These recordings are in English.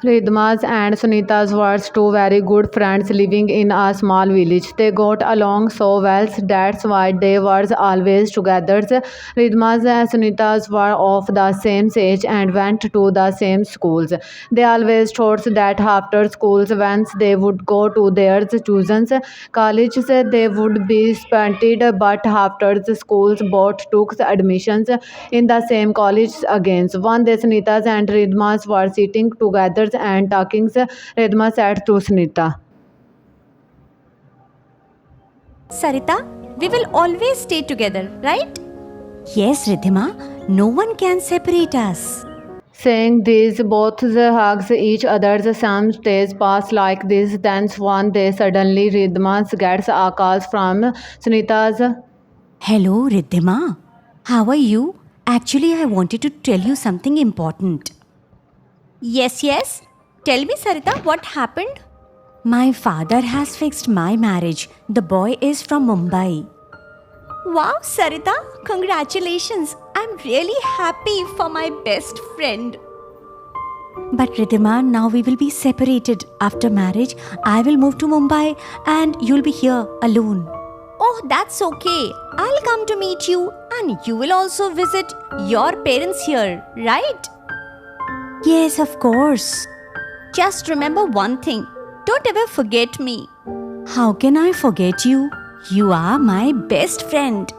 Ridhma's and Sunita's were two very good friends living in a small village. They got along so well, that's why they were always together. Ridhma's and Sunita's were of the same age and went to the same schools. They always thought that after schools, once they would go to their chosen colleges, they would be spent, but after the schools both took admissions in the same college again. One day, Sunita's and Ridhma's were sitting together and talking. Ridhma said to Sunita, Sarita, we will always stay together, right? Yes, Riddhima, no one can separate us. saying this, both hugs each other. Some days pass like this. Then one day, suddenly, Ridhma gets a call from Sunita's. Hello, Riddhima. How are you? Actually, I wanted to tell you something important. Yes. Tell me, Sarita, what happened? My father has fixed my marriage. The boy is from Mumbai. Wow, Sarita, congratulations. I'm really happy for my best friend. But Riddhima, now we will be separated. After marriage, I will move to Mumbai and you'll be here alone. Oh, that's okay. I'll come to meet you and you will also visit your parents here, right? Yes, of course. Just remember one thing. Don't ever forget me. How can I forget you? You are my best friend.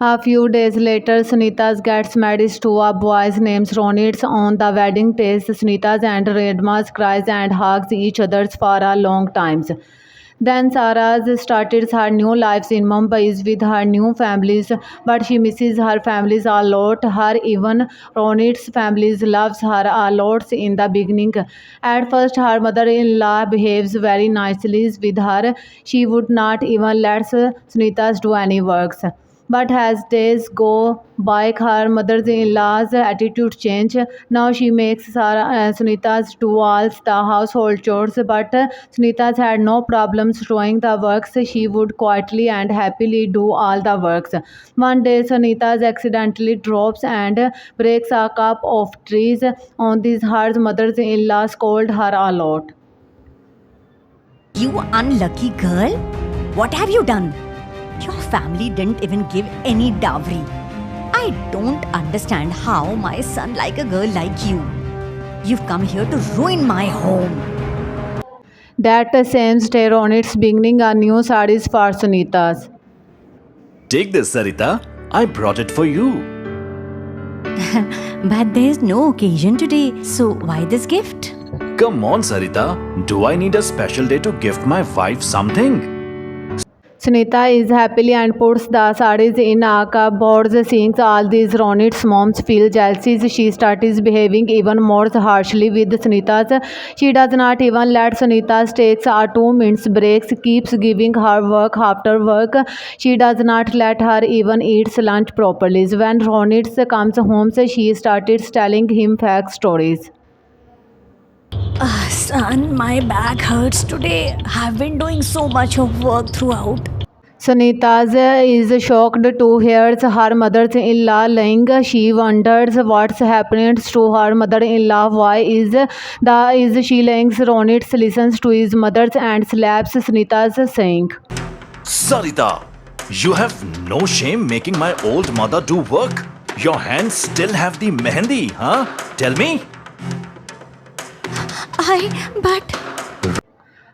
A few days later, Sunita gets married to a boy named Ronit. On the wedding day, Sunita and Ridhma cries and hugs each other for a long time. Then Sarah started her new life in Mumbai with her new families, but she misses her families a lot. Her even Ronit's families loves her a lot in the beginning. At first, her mother-in-law behaves very nicely with her. She would not even let Sunita do any works. But as days go by, her mother-in-law's attitude changes. Now she makes Sunita's do all the household chores, but Sunita's had no problems doing the works. She would quietly and happily do all the works. One day, Sunita's accidentally drops and breaks a cup of trees. On this, her mother-in-law scold her a lot. You unlucky girl. What have you done? Your family didn't even give any dowry. I don't understand how my son like a girl like you. You've come here to ruin my home. That same day, Ronit's beginning a new sarees for Sunita's. Take this, Sarita. I brought it for you. But there's no occasion today, so why this gift? Come on, Sarita. Do I need a special day to gift my wife something? Sunita is happily and puts the sarees in a cupboard. Seeing all these, Ronit's moms feel jealousy. She starts behaving even more harshly with Sunita's. She does not even let Sunita's take a 2 minutes break. Keeps giving her work after work. She does not let her even eat lunch properly. When Ronit comes home, she starts telling him fake stories. Son, my back hurts today. I've been doing so much of work throughout. Sunita is shocked to hear her mother-in-law lying. She wonders what's happening to her mother-in-law. Why is she lying? Ronit listens to his mother and slaps Sunita, saying, Sarita, you have no shame making my old mother do work? Your hands still have the mehendi, huh? Tell me. But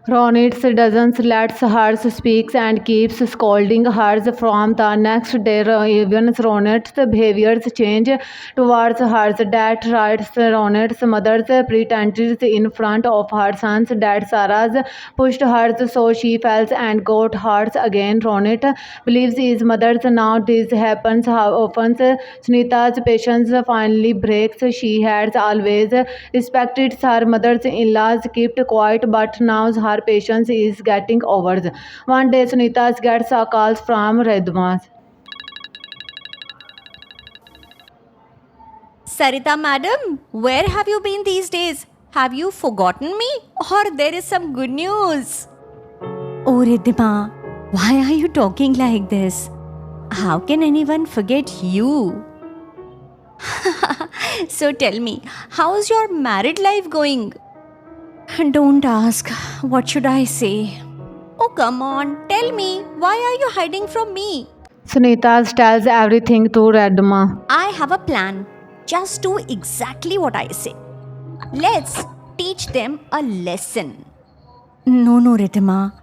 Ronit doesn't let her speak and keeps scolding her. From the next day, even Ronit's behaviors change towards her. That writes Ronit's mother pretended in front of her sons that Sarah pushed her, so she fell and got hurt again. Ronit believes his mother. Now this happens how often Sunita's patience finally breaks. She has always respected her mother-in-laws, kept quiet, but now her patience is getting over. One day, Sunita gets a call from Ridhma. Sarita madam, where have you been these days? Have you forgotten me? Or there is some good news? oh Riddhima, why are you talking like this? How can anyone forget you? So tell me, how's your married life going? Don't ask. What should I say? Oh, come on, tell me, why are you hiding from me? Sunita tells everything to Redma. I have a plan. Just do exactly what I say. Let's teach them a lesson. No, Ridhima.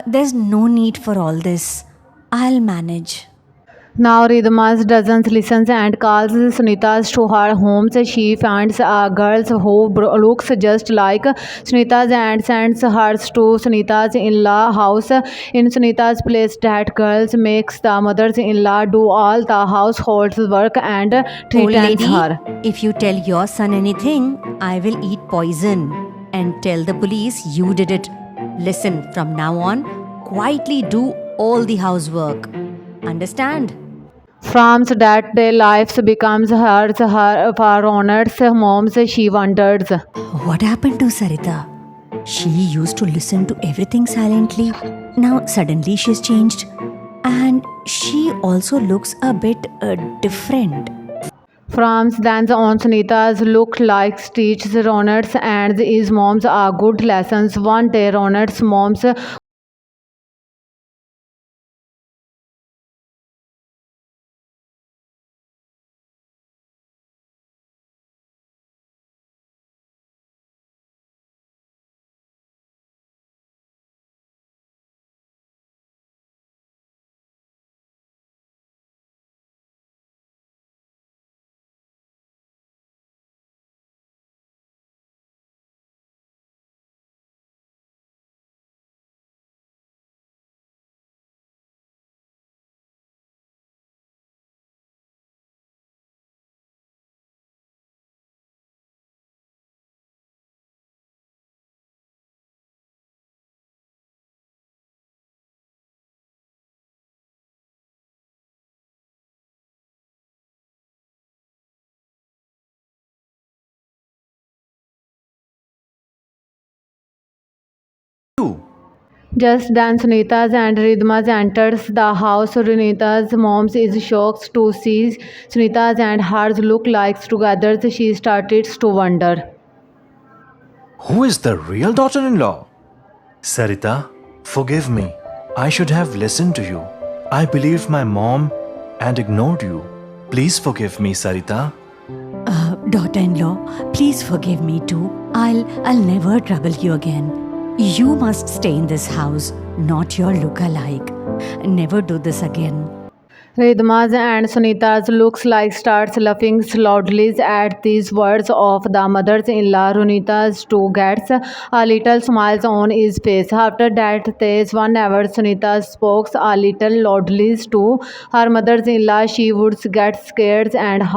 There's no need for all this. I'll manage. Now Ridhima doesn't listen and calls Sunita to her home. She finds a girl who looks just like Sunita and sends her to Sunita's in-law house. In Sunita's place, that girl makes the mother-in-law do all the household work and Old treats lady, her. if you tell your son anything, I will eat poison and tell the police you did it. Listen, from now on, quietly do all the housework. Understand? From that day, life becomes her for Ronald's moms. She wonders. What happened to Sarita? She used to listen to everything silently. Now suddenly she's changed. And she also looks a bit different. From then on, Sunita's look like teaches Ronald's and his moms are good lessons. One day, Ronald's moms just then Sunita's and Ridhma's enters the house. Sunita's mom is shocked to see Sunita's and hers look like together. She started to wonder. Who is the real daughter-in-law? Sarita, forgive me. I should have listened to you. I believed my mom and ignored you. Please forgive me, Sarita. Daughter-in-law, please forgive me too. I'll never trouble you again. You must stay in this house, not your look-alike. Never do this again. Ridhma's and Sunita's looks like starts laughing loudly at these words of the mother-in-law. Runita's too gets a little smiles on his face. After that, days whenever Sunita spoke a little loudly to her mother-in-law, she would get scared and